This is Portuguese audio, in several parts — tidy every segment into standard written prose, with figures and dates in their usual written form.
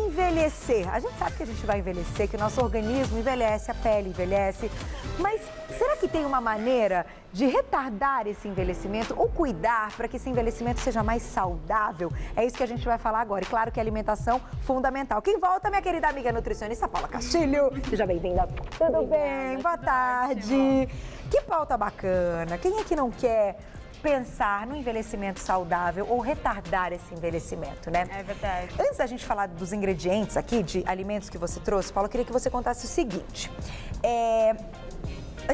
envelhecer. A gente sabe que a gente vai envelhecer, que o nosso organismo envelhece, a pele envelhece. Mas será que tem uma maneira de retardar esse envelhecimento ou cuidar para que esse envelhecimento seja mais saudável? É isso que a gente vai falar agora. E claro que a alimentação é fundamental. Quem volta, minha querida amiga nutricionista Paula Castilho. Seja bem-vinda. Tudo bem? Boa tarde. Que pauta bacana. Quem é que não quer pensar no envelhecimento saudável ou retardar esse envelhecimento, né? É verdade. Antes da gente falar dos ingredientes aqui, de alimentos que você trouxe, Paula, eu queria que você contasse o seguinte.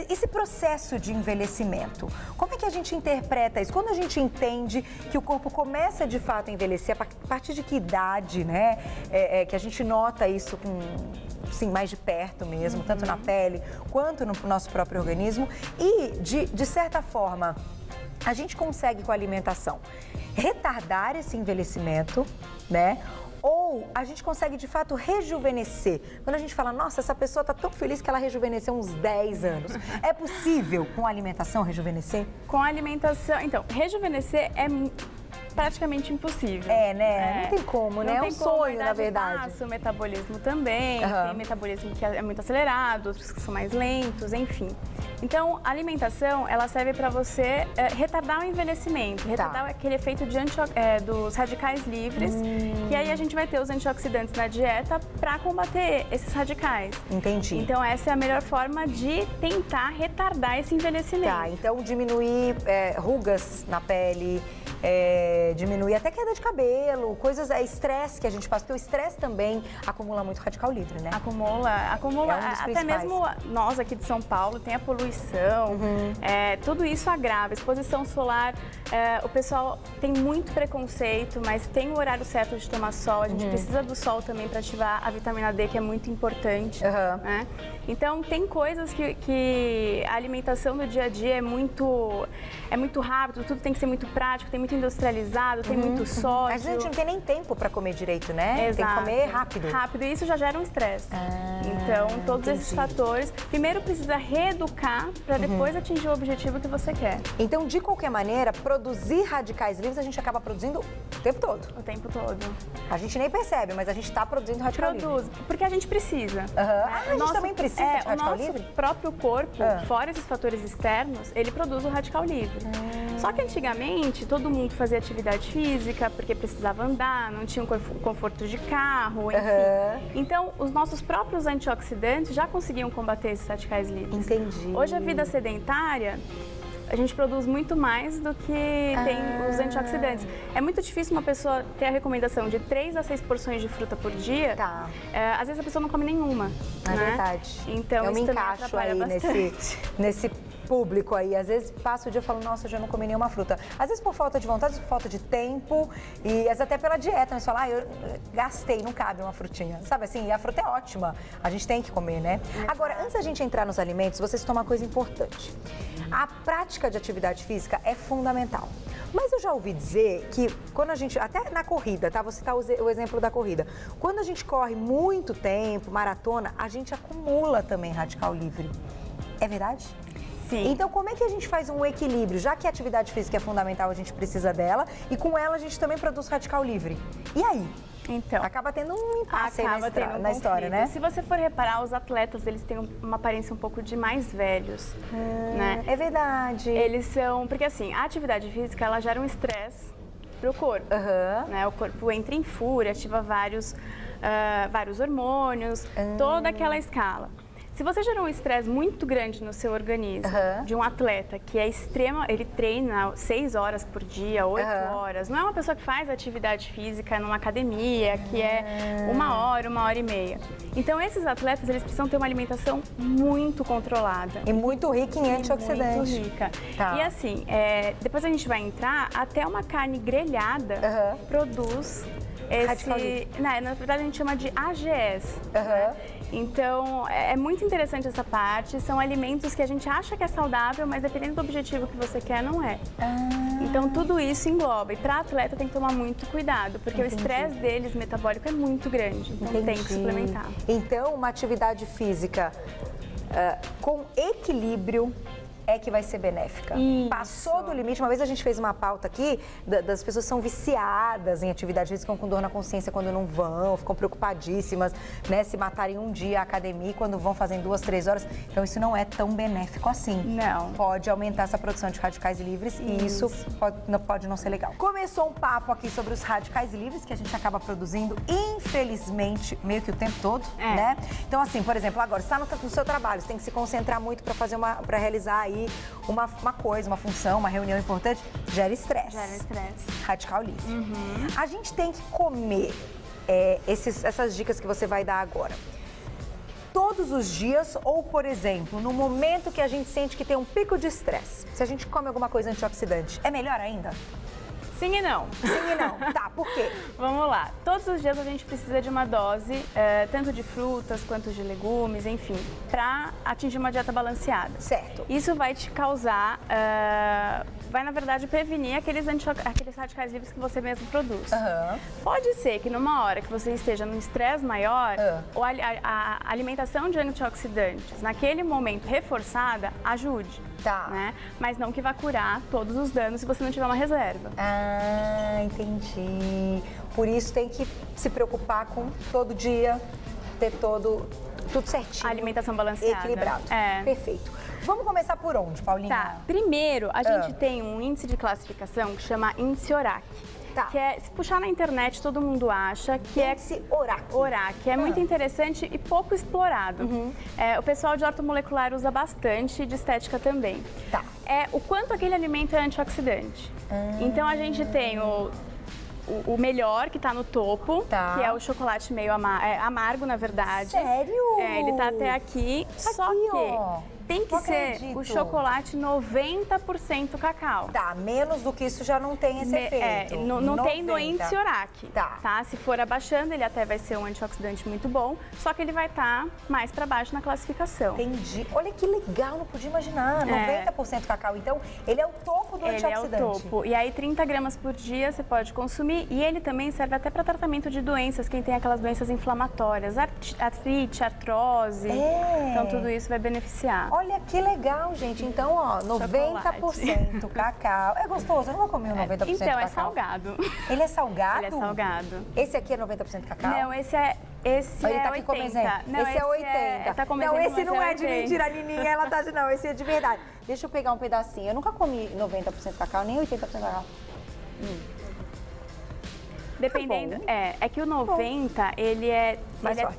Esse processo de envelhecimento, como é que a gente interpreta isso? Quando a gente entende que o corpo começa de fato a envelhecer, a partir de que idade, né? Que a gente nota isso com, sim, mais de perto mesmo, tanto na pele quanto no nosso próprio organismo. E, de certa forma, a gente consegue com a alimentação retardar esse envelhecimento, né? Ou a gente consegue, de fato, rejuvenescer. Quando a gente fala, nossa, essa pessoa está tão feliz que ela rejuvenesceu uns 10 anos. É possível, com a alimentação, rejuvenescer? Com a alimentação... Então, rejuvenescer é praticamente impossível. É, né? Não tem como, né? É um sonho, na verdade. Passa, o metabolismo também, tem metabolismo que é muito acelerado, outros que são mais lentos, enfim. Então, a alimentação, ela serve para você retardar o envelhecimento, retardar aquele efeito de dos radicais livres, que aí a gente vai ter os antioxidantes na dieta para combater esses radicais. Entendi. Então, essa é a melhor forma de tentar retardar esse envelhecimento. Tá, então diminuir rugas na pele, diminuir até queda de cabelo, coisas, estresse que a gente passa, porque o estresse também acumula muito radical livre, né? Acumula, É um dos até principais. mesmo nós aqui de São Paulo, tem a poluição, tudo isso agrava, exposição solar, o pessoal tem muito preconceito, mas tem o horário certo de tomar sol, a gente precisa do sol também para ativar a vitamina D, que é muito importante, né? Então, tem coisas que a alimentação do dia a dia é muito rápido, tudo tem que ser muito prático, tem muito industrializado, tem muito sódio. Às vezes a gente não tem nem tempo para comer direito, né? Exato. Tem que comer rápido. Rápido, e isso já gera um estresse. Então, todos esses fatores, primeiro precisa reeducar para depois atingir o objetivo que você quer. Então, de qualquer maneira, produzir radicais livres a gente acaba produzindo o tempo todo. O tempo todo. A gente nem percebe, mas a gente está produzindo radical livre. Porque a gente precisa. A gente também precisa de radical livre? O nosso próprio corpo, fora esses fatores externos, ele produz o radical livre. Só que antigamente, todo mundo fazia atividade física porque precisava andar, não tinha um conforto de carro, enfim. Então, os nossos próprios antioxidantes já conseguiam combater esses radicais livres. Entendi. Hoje, a vida sedentária, a gente produz muito mais do que tem os antioxidantes. É muito difícil uma pessoa ter a recomendação de 3 a 6 porções de fruta por dia. Às vezes a pessoa não come nenhuma. É né? verdade. Então, eu isso me também encaixo atrapalha aí bastante. nesse público aí. Às vezes passo o dia e falo, nossa, eu já não comi nenhuma fruta. Às vezes por falta de vontade, às vezes por falta de tempo e às vezes até pela dieta. Mas falar, eu gastei, não cabe uma frutinha. Sabe assim, e a fruta é ótima. A gente tem que comer, né? Agora, antes da gente entrar nos alimentos, você citou uma coisa importante. A prática de atividade física é fundamental. Mas eu já ouvi dizer que quando a gente, até na corrida, tá? Vou citar o exemplo da corrida. Quando a gente corre muito tempo, maratona, a gente acumula também radical livre. É verdade? Sim. Então, como é que a gente faz um equilíbrio? Já que a atividade física é fundamental, a gente precisa dela, e com ela a gente também produz radical livre. E aí? Então, acaba tendo um impasse na história, conflito, né? Se você for reparar, os atletas, eles têm uma aparência um pouco de mais velhos, né? É verdade. Eles são... Porque, assim, a atividade física, ela gera um estresse pro corpo, né? O corpo entra em fúria, ativa vários hormônios, toda aquela escala. Se você gerou um estresse muito grande no seu organismo, de um atleta que é ele treina 6 horas por dia, 8 horas, não é uma pessoa que faz atividade física numa academia, que é 1 hora, 1h30. Então, esses atletas, eles precisam ter uma alimentação muito controlada. E muito rica em antioxidantes. Muito rica. E assim, depois a gente vai entrar, até uma carne grelhada produz esse... Na verdade, a gente chama de AGS. Né? Então, é muito interessante essa parte. São alimentos que a gente acha que é saudável, mas dependendo do objetivo que você quer, não é. Então, tudo isso engloba. E para atleta tem que tomar muito cuidado, porque o estresse deles metabólico é muito grande. Então, tem que suplementar. Então, uma atividade física com equilíbrio é que vai ser benéfica. Isso. Passou do limite. Uma vez a gente fez uma pauta aqui das pessoas que são viciadas em atividade física, ficam com dor na consciência quando não vão, ficam preocupadíssimas, né? Se matarem um dia a academia quando vão fazem 2, 3 horas. Então isso não é tão benéfico assim. Não. Pode aumentar essa produção de radicais livres e isso pode não ser legal. Começou um papo aqui sobre os radicais livres que a gente acaba produzindo, infelizmente, meio que o tempo todo, né? Então assim, por exemplo, agora, você está no seu trabalho, você tem que se concentrar muito para realizar aí uma coisa, uma função, uma reunião importante, gera estresse. Gera estresse. Radical livre. A gente tem que comer essas dicas que você vai dar agora todos os dias ou, por exemplo, no momento que a gente sente que tem um pico de estresse. Se a gente come alguma coisa antioxidante, é melhor ainda? Sim e não. Sim e não. Tá, por quê? Vamos lá. Todos os dias a gente precisa de uma dose, tanto de frutas quanto de legumes, enfim, para atingir uma dieta balanceada. Certo. Isso vai te causar, vai na verdade prevenir aqueles radicais livres que você mesmo produz. Pode ser que numa hora que você esteja num estresse maior, ou a alimentação de antioxidantes naquele momento reforçada ajude. Tá. Né? Mas não que vá curar todos os danos se você não tiver uma reserva. Ah, entendi. Por isso tem que se preocupar com todo dia ter tudo certinho. A alimentação balanceada. Equilibrado. Perfeito. Vamos começar por onde, Paulinha? Tá. Primeiro, a gente tem um índice de classificação que chama índice ORAC. Tá. Que é, se puxar na internet, todo mundo acha que índice ORAC. ORAC. É muito interessante e pouco explorado. O pessoal de ortomolecular usa bastante, de estética também. Tá. É o quanto aquele alimento é antioxidante. Então, a gente tem o melhor, que está no topo, que é o chocolate meio amargo, na verdade. Sério? Ele tá até aqui, só aqui, que ó. tem que ser o chocolate 90% cacau. Tá, menos do que isso já não tem esse efeito. Não tem no índice ORAC. Tá. Se for abaixando, ele até vai ser um antioxidante muito bom, só que ele vai estar mais para baixo na classificação. Entendi. Olha que legal, não podia imaginar. 90% cacau, então ele é o topo do antioxidante. Ele é o topo. E aí 30 gramas por dia você pode consumir e ele também serve até para tratamento de doenças, quem tem aquelas doenças inflamatórias, artrite, artrose. Então tudo isso vai beneficiar. Olha que legal, gente. Então, ó, 90% cacau. É gostoso, eu não vou comer o 90% então, cacau. É salgado. Ele é salgado? Ele é salgado. Esse aqui é 90% cacau? Não, esse é ele tá aqui 80. como exemplo. Não, esse é 80. Tá como não, exemplo, esse não é de 80. mentira, a Nininha, ela tá de não, esse é de verdade. Deixa eu pegar um pedacinho. Eu nunca comi 90% cacau, nem 80% cacau. Dependendo, é que o 90, ele é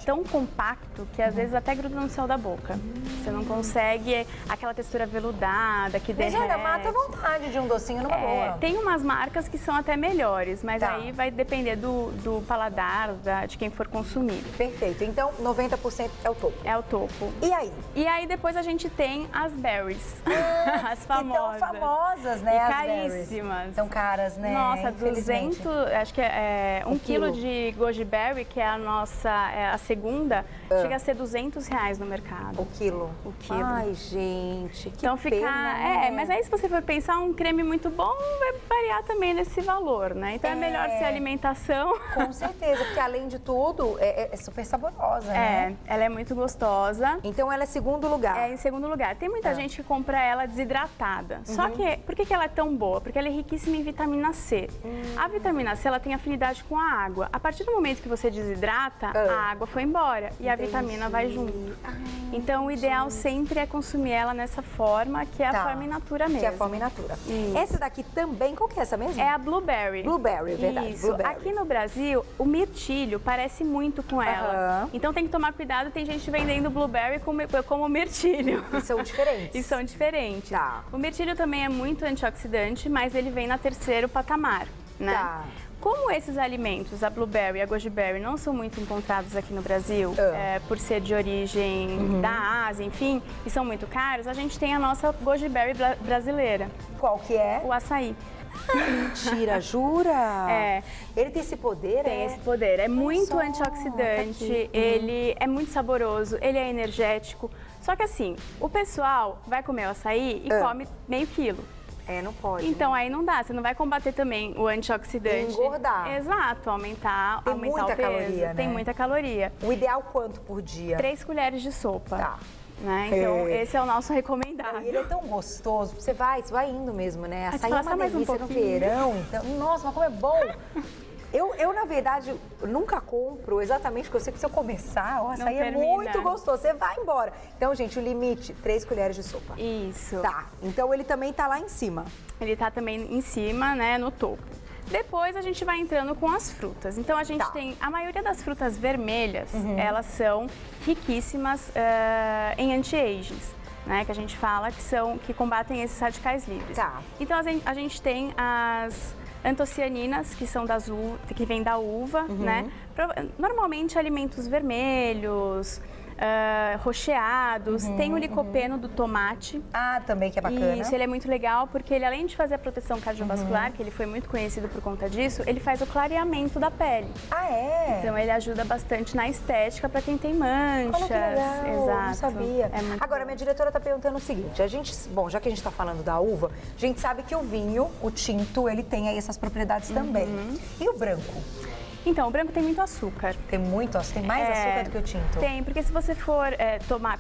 tão compacto que às vezes até gruda no céu da boca. Você não consegue aquela textura veludada que derrete. Mas olha, mata a vontade de um docinho numa boa. Tem umas marcas que são até melhores, mas aí vai depender do paladar, de quem for consumir. Perfeito, então 90% é o topo. É o topo. E aí? E aí depois a gente tem as berries, as famosas. Que tão famosas, né, e as caríssimas. berries. São caras, né? Nossa, 200, acho que é 1 quilo de goji berry, que é a nossa, a segunda, chega a ser R$200 no mercado. O quilo? O quilo. Ai, gente, que então fica, pena, mas aí se você for pensar, um creme muito bom vai variar também nesse valor, né? Então é melhor ser alimentação. Com certeza, porque além de tudo, é super saborosa, né? Ela é muito gostosa. Então ela é segundo lugar. É em segundo lugar. Tem muita gente que compra ela desidratada. Só que, por que ela é tão boa? Porque ela é riquíssima em vitamina C. A vitamina C, ela tem afinidade com a água. A partir do momento que você desidrata, a água foi embora e a vitamina vai junto. Então, o ideal sempre é consumir ela nessa forma, que é a forma in natura mesmo. Que é a forma in natura. Essa daqui também, qual que é essa mesmo? É a blueberry. Blueberry, verdade. Isso. Blueberry. Aqui no Brasil, o mirtilho parece muito com ela. Então, tem que tomar cuidado, tem gente vendendo blueberry como mirtilho. E são diferentes. E são diferentes. Tá. O mirtilho também é muito antioxidante, mas ele vem na terceiro patamar, né? Tá. Como esses alimentos, a blueberry e a goji berry, não são muito encontrados aqui no Brasil, por ser de origem da Ásia, enfim, e são muito caros, a gente tem a nossa goji berry brasileira. Qual que é? O açaí. Mentira, jura? Ele tem esse poder, Tem esse poder. É muito antioxidante, ele é muito saboroso, ele é energético. Só que assim, o pessoal vai comer o açaí e come meio quilo. Não pode. Então, aí não dá. Você não vai combater também o antioxidante. Engordar. Exato, aumentar Tem o muita peso. caloria, né? Tem muita caloria. O ideal quanto por dia? 3 colheres de sopa. Tá. Né? Então, esse é o nosso recomendado. saudável. E ele é tão gostoso, você vai indo mesmo, né? Açaí é uma mais um delícia no pouquinho. verão, então, nossa, mas como é bom! Eu, na verdade, nunca compro exatamente porque eu sei que se eu começar, o açaí é termina. muito gostoso, você vai embora. Então, gente, o limite, 3 colheres de sopa. Isso. Tá, então ele também tá lá em cima. Ele tá também em cima, né, no topo. Depois a gente vai entrando com as frutas. Então a gente tem a maioria das frutas vermelhas, elas são riquíssimas em anti-agings, né? Que a gente fala que combatem esses radicais livres. Tá. Então a gente tem as antocianinas, que vem da uva, né? Normalmente alimentos vermelhos, rocheados, tem o licopeno do tomate. Ah, também que é bacana. Isso, ele é muito legal porque ele, além de fazer a proteção cardiovascular, que ele foi muito conhecido por conta disso, ele faz o clareamento da pele. Ah, é? Então ele ajuda bastante na estética para quem tem manchas. Olha que legal, Exato. não sabia. É muito Agora, bom. minha diretora está perguntando o seguinte, bom, já que a gente está falando da uva, a gente sabe que o vinho, o tinto, ele tem aí essas propriedades também. E o branco? Então, o branco tem muito açúcar. Tem tem mais açúcar do que o tinto? Tem, porque se você for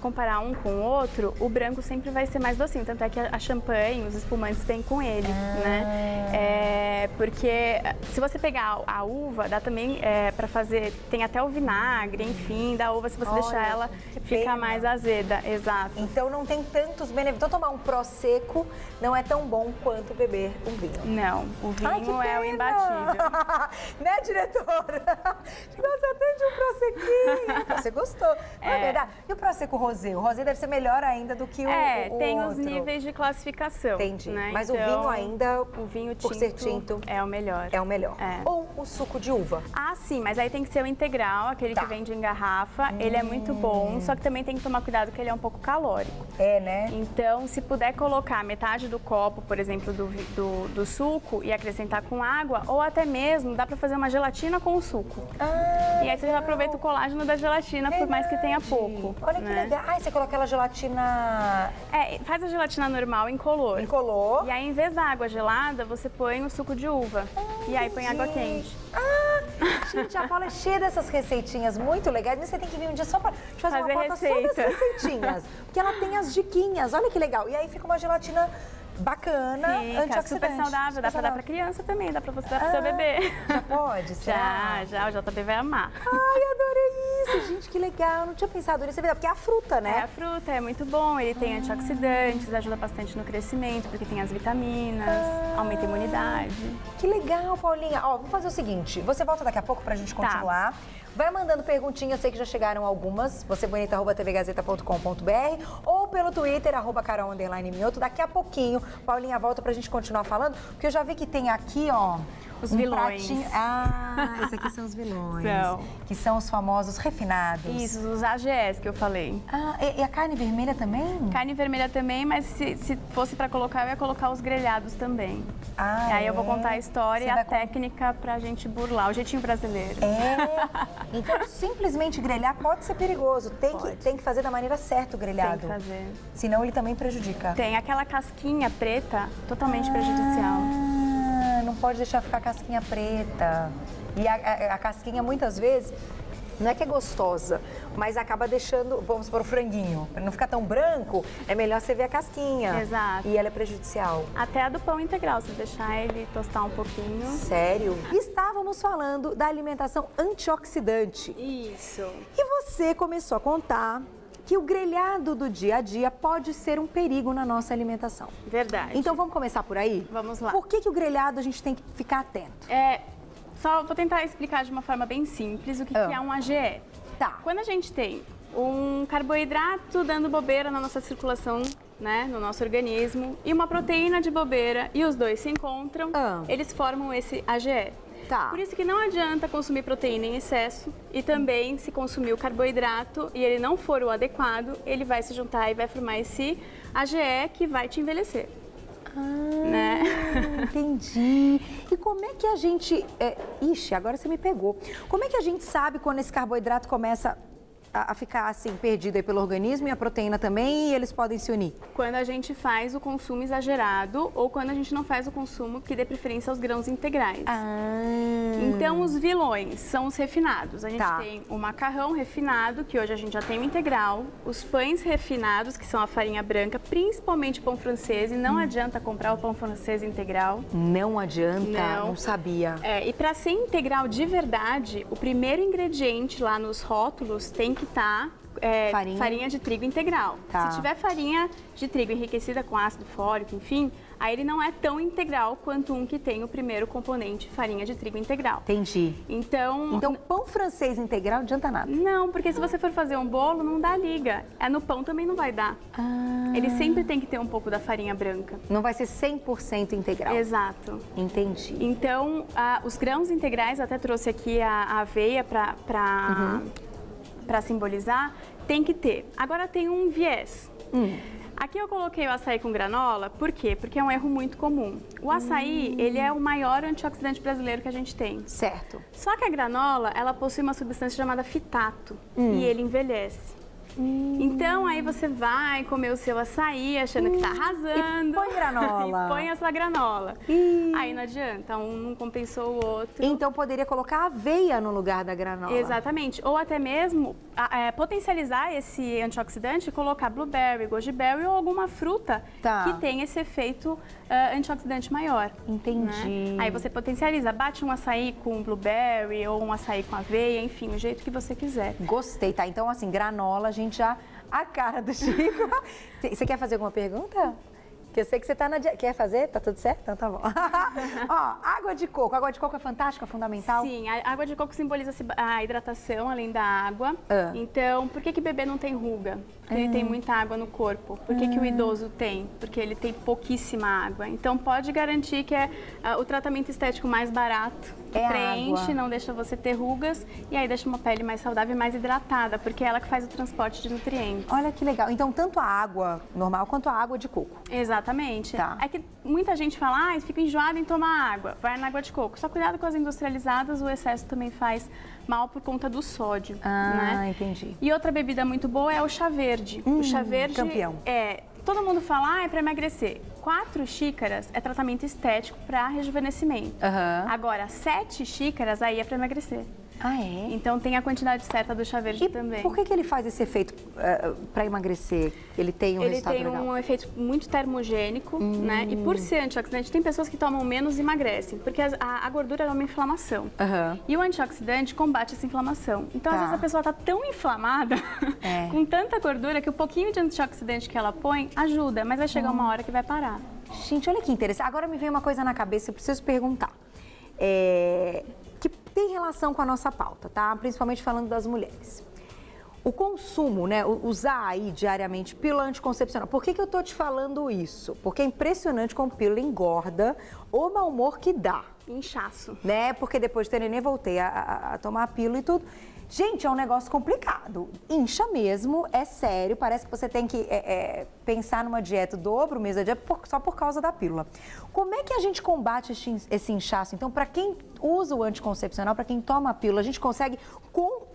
comparar um com o outro, o branco sempre vai ser mais docinho. Tanto é que a champanhe, os espumantes vêm com ele, né? Porque se você pegar a uva, dá também para fazer, tem até o vinagre, enfim, da uva, se você deixar ela ficar mais azeda, exato. Então não tem tantos benefícios. Então tomar um Prosecco não é tão bom quanto beber um vinho. Não, o Ai, que vinho é o pena! imbatível. Né, diretora? Você gosta até de um Prosecquinho. Você gostou, não é verdade? E o Prosecco rosé? O rosé deve ser melhor ainda do que o tem outro. os níveis de classificação. Entendi. Né? Mas então, o vinho ainda, o vinho por ser tinto, é o melhor. é o melhor. É. Ou o suco de uva. Ah, sim, mas aí tem que ser o integral, aquele que vende em garrafa. Ele é muito bom, só que também tem que tomar cuidado que ele é um pouco calórico. É, né? Então, se puder colocar metade do copo, por exemplo, do suco e acrescentar com água, ou até mesmo dá para fazer uma gelatina com o suco. E aí você já aproveita o colágeno da gelatina, por mais que tenha pouco. Olha que legal. Ah, você coloca aquela gelatina... Faz a gelatina normal incolor. Incolor. E aí, em vez da água gelada, você põe o suco de uva. E aí põe água quente. Gente, a Paula é cheia dessas receitinhas muito legais. Mas você tem que vir um dia só pra te fazer uma pauta só das receita. receitinhas. Porque ela tem as diquinhas. Olha que legal. E aí fica uma gelatina bacana, Fica antioxidante. super saudável, dá pra dar pra criança também, dá pra você dar pro seu bebê. Já pode? Será? Já, o JB vai amar. Ai, adorei isso, gente, que legal. Não tinha pensado nisso, é verdade, porque é a fruta, né? A fruta é muito bom, ele tem antioxidantes, ajuda bastante no crescimento, porque tem as vitaminas, aumenta a imunidade. Que legal, Paulinha. Ó, vamos fazer o seguinte, você volta daqui a pouco pra gente continuar. Vai mandando perguntinhas, eu sei que já chegaram algumas, vocêbonita@tvgazeta.com.br ou pelo Twitter, @Carol_Mioto. Daqui a pouquinho, Paulinha volta pra gente continuar falando, porque eu já vi que tem aqui, ó, Os vilões. pratinho. Esses aqui são os vilões. São. Que são os famosos refinados. Isso, os AGS que eu falei. E a carne vermelha também? Carne vermelha também, mas se fosse pra colocar, eu ia colocar os grelhados também. E aí eu vou contar a história e a técnica pra gente burlar, o jeitinho brasileiro. Então, simplesmente grelhar pode ser perigoso. Tem que fazer da maneira certa o grelhado. Tem que fazer. Senão ele também prejudica. Tem aquela casquinha preta, totalmente prejudicial. Não pode deixar ficar casquinha preta. E a casquinha, muitas vezes, não é que é gostosa, mas acaba deixando, vamos supor, o franguinho. Para não ficar tão branco, é melhor você ver a casquinha. Exato. E ela é prejudicial. Até a do pão integral, se deixar ele tostar um pouquinho. Sério? Estávamos falando da alimentação antioxidante. Isso. E você começou a contar que o grelhado do dia a dia pode ser um perigo na nossa alimentação. Verdade. Então vamos começar por aí? Vamos lá. Por que o grelhado a gente tem que ficar atento? Só vou tentar explicar de uma forma bem simples o que é um AGE. Tá. Quando a gente tem um carboidrato dando bobeira na nossa circulação, né, no nosso organismo, e uma proteína de bobeira, e os dois se encontram, eles formam esse AGE. Tá. Por isso que não adianta consumir proteína em excesso e também se consumir o carboidrato e ele não for o adequado, ele vai se juntar e vai formar esse AGE que vai te envelhecer. Né? Entendi. E como é que a gente... Ixi, agora você me pegou. Como é que a gente sabe quando esse carboidrato começa a ficar assim, perdido aí pelo organismo e a proteína também, e eles podem se unir? Quando a gente faz o consumo exagerado ou quando a gente não faz o consumo que dê preferência aos grãos integrais. Então, os vilões são os refinados. A gente tem o macarrão refinado, que hoje a gente já tem o integral, os pães refinados, que são a farinha branca, principalmente pão francês, e não adianta comprar o pão francês integral. Não adianta? Não sabia. E para ser integral de verdade, o primeiro ingrediente lá nos rótulos tem que estar farinha de trigo integral. Se tiver farinha de trigo enriquecida com ácido fólico, enfim, aí ele não é tão integral quanto um que tem o primeiro componente, farinha de trigo integral. Entendi. Então, pão francês integral não adianta nada? Não, porque se você for fazer um bolo, não dá liga. No pão também não vai dar. Ele sempre tem que ter um pouco da farinha branca. Não vai ser 100% integral. Exato. Entendi. Então, os grãos integrais, eu até trouxe aqui a aveia para simbolizar, tem que ter. Agora tem um viés. Aqui eu coloquei o açaí com granola, por quê? Porque é um erro muito comum. O açaí, ele é o maior antioxidante brasileiro que a gente tem. Certo. Só que a granola, ela possui uma substância chamada fitato e ele envelhece. Então, aí você vai comer o seu açaí achando que tá arrasando. E põe granola. E põe a sua granola. Aí não adianta, um não compensou o outro. Então, poderia colocar aveia no lugar da granola. Exatamente. Ou até mesmo potencializar esse antioxidante e colocar blueberry, goji berry ou alguma fruta que tem esse efeito antioxidante maior. Entendi. Né? Aí você potencializa, bate um açaí com blueberry ou um açaí com aveia, enfim, o jeito que você quiser. Gostei, tá? Então, assim, granola, a gente já... A cara do Chico. Você quer fazer alguma pergunta? Que eu sei que você tá na... Quer fazer? Tá tudo certo? Então tá bom. Ó, água de coco. Água de coco é fantástica, fundamental? Sim, a água de coco simboliza a hidratação, além da água. Então, por que bebê não tem ruga? Porque ele tem muita água no corpo. Por que o idoso tem? Porque ele tem pouquíssima água. Então, pode garantir que é o tratamento estético mais barato. Preenche, água. Não deixa você ter rugas e aí deixa uma pele mais saudável e mais hidratada, porque é ela que faz o transporte de nutrientes. Olha que legal. Então, tanto a água normal quanto a água de coco. Exatamente. É que muita gente fala, fica enjoado em tomar água, vai na água de coco. Só cuidado com as industrializadas, o excesso também faz mal por conta do sódio. Né? Entendi. E outra bebida muito boa é o chá verde. O chá verde campeão. Todo mundo fala, é para emagrecer. 4 xícaras é tratamento estético para rejuvenescimento. Agora, 7 xícaras aí é para emagrecer. Então tem a quantidade certa do chá verde também. Por que ele faz esse efeito para emagrecer? Ele tem um resultado legal? Ele tem um efeito muito termogênico, né? E por ser antioxidante, tem pessoas que tomam menos e emagrecem, porque a gordura é uma inflamação. E o antioxidante combate essa inflamação. Então, às vezes, a pessoa está tão inflamada, com tanta gordura, que o pouquinho de antioxidante que ela põe ajuda, mas vai chegar uma hora que vai parar. Gente, olha que interessante. Agora me veio uma coisa na cabeça, eu preciso perguntar. Que tem relação com a nossa pauta, tá? Principalmente falando das mulheres. O consumo, né? Usar aí diariamente pílula anticoncepcional. Por que eu tô te falando isso? Porque é impressionante como pílula engorda o mau humor que dá. Inchaço. Né? Porque depois de ter neném, voltei a tomar a pílula e tudo. Gente, é um negócio complicado. Incha mesmo, é sério. Parece que você tem que pensar numa dieta dobro, mesmo dieta, só por causa da pílula. Como é que a gente combate esse inchaço? Então, para quem usa o anticoncepcional, para quem toma a pílula, a gente consegue, com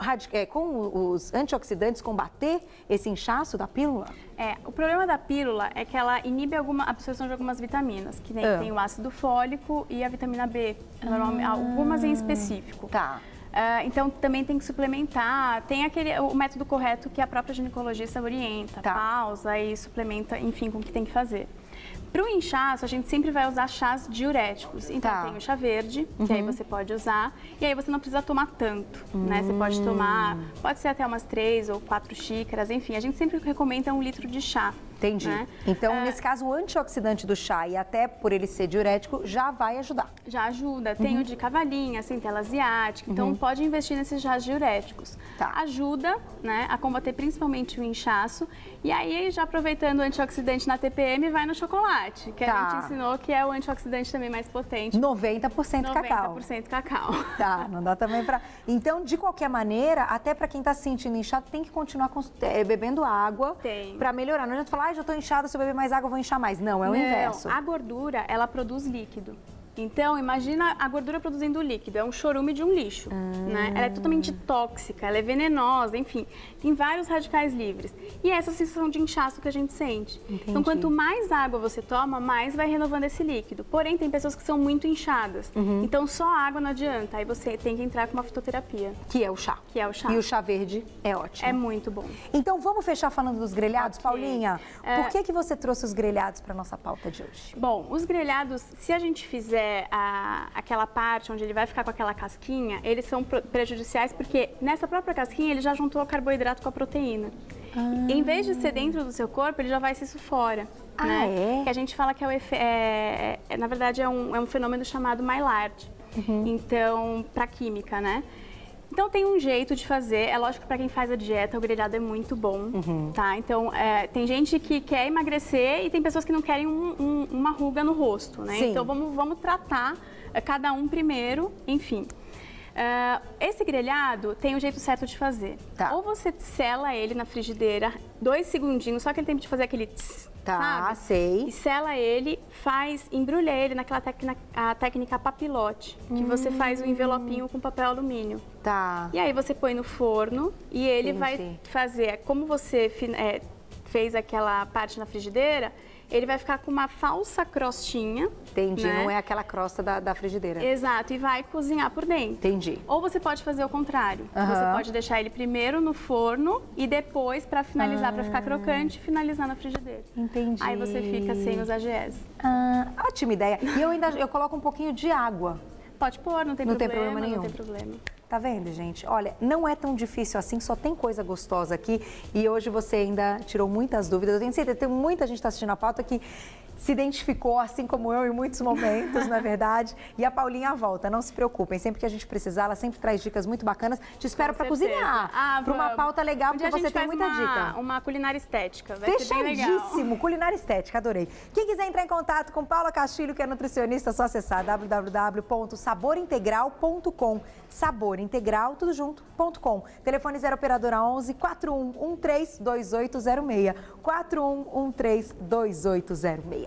os antioxidantes, combater esse inchaço da pílula? O problema da pílula é que ela inibe a absorção de algumas vitaminas, que nem tem o ácido fólico e a vitamina B, algumas em específico. Então, também tem que suplementar. Tem o método correto que a própria ginecologista orienta. Pausa e suplementa, enfim, com o que tem que fazer. Para o inchaço, a gente sempre vai usar chás diuréticos. Então, tem o chá verde, que aí você pode usar. E aí, você não precisa tomar tanto, né? Você pode tomar, pode ser até umas 3 ou 4 xícaras. Enfim, a gente sempre recomenda 1 litro de chá. Entendi. Né? Então, nesse caso, o antioxidante do chá, e até por ele ser diurético, já vai ajudar. Já ajuda. Tem o de cavalinha, centela asiática. Então, pode investir nesses chás diuréticos. Ajuda, né, a combater principalmente o inchaço. E aí, já aproveitando o antioxidante na TPM, vai no chocolate, que a gente ensinou que é o antioxidante também mais potente. 90% cacau. 90% cacau. Não dá também pra... Então, de qualquer maneira, até pra quem tá se sentindo inchado, tem que continuar bebendo água pra melhorar. Não adianta falar, já tô inchada, se eu beber mais água, eu vou inchar mais. Não, é o inverso. A gordura, ela produz líquido. Então, imagina a gordura produzindo líquido, é um chorume de um lixo, né? Ela é totalmente tóxica, ela é venenosa, enfim, tem vários radicais livres. E é essa sensação de inchaço que a gente sente. Entendi. Então, quanto mais água você toma, mais vai renovando esse líquido. Porém, tem pessoas que são muito inchadas, então só água não adianta, aí você tem que entrar com uma fitoterapia. Que é o chá. Que é o chá. E o chá verde é ótimo. É muito bom. Então, vamos fechar falando dos grelhados, Ok. Paulinha? Por que você trouxe os grelhados para nossa pauta de hoje? Bom, os grelhados, se a gente fizer aquela parte onde ele vai ficar com aquela casquinha, eles são prejudiciais porque nessa própria casquinha ele já juntou o carboidrato com a proteína. Em vez de ser dentro do seu corpo, ele já vai se isso fora. Né? É? Que a gente fala que na verdade é um fenômeno chamado Maillard. Então, para química, né? Então tem um jeito de fazer, é lógico que para quem faz a dieta o grelhado é muito bom, tá? Então tem gente que quer emagrecer e tem pessoas que não querem uma ruga no rosto, né? Sim. Então vamos tratar cada um primeiro, enfim. Esse grelhado tem o jeito certo de fazer. Tá. Ou você sela ele na frigideira 2 segundinhos, só aquele tempo de fazer aquele tss, Tá, sabe? sei. E sela ele, embrulha ele naquela técnica papilote, que você faz o envelopinho com papel alumínio. Tá. E aí você põe no forno e ele Entendi. vai fazer, como você fez aquela parte na frigideira, ele vai ficar com uma falsa crostinha. Entendi, né? não é aquela crosta da frigideira. Exato, e vai cozinhar por dentro. Entendi. Ou você pode fazer o contrário. Você pode deixar ele primeiro no forno e depois, para finalizar, para ficar crocante, finalizar na frigideira. Entendi. Aí você fica sem os AGS. Ótima ideia. E eu coloco um pouquinho de água. Pode pôr, não tem Não tem problema. problema nenhum. Não tem problema. Tá vendo, gente? Olha, não é tão difícil assim, só tem coisa gostosa aqui. E hoje você ainda tirou muitas dúvidas. Eu tenho certeza que tem muita gente que está assistindo a pauta que se identificou, assim como eu, em muitos momentos, não é verdade? E a Paulinha volta, não se preocupem. Sempre que a gente precisar, ela sempre traz dicas muito bacanas. Te espero para cozinhar, para uma pauta legal, porque você tem muita dica. Uma culinária estética, vai ser bem legal. Fechadíssimo, culinária estética, adorei. Quem quiser entrar em contato com Paula Castilho, que é nutricionista, é só acessar www.saborintegral.com. Sabor Integral, tudo junto.com. Telefone 0 operadora 11 4113 2806. 4113 2806.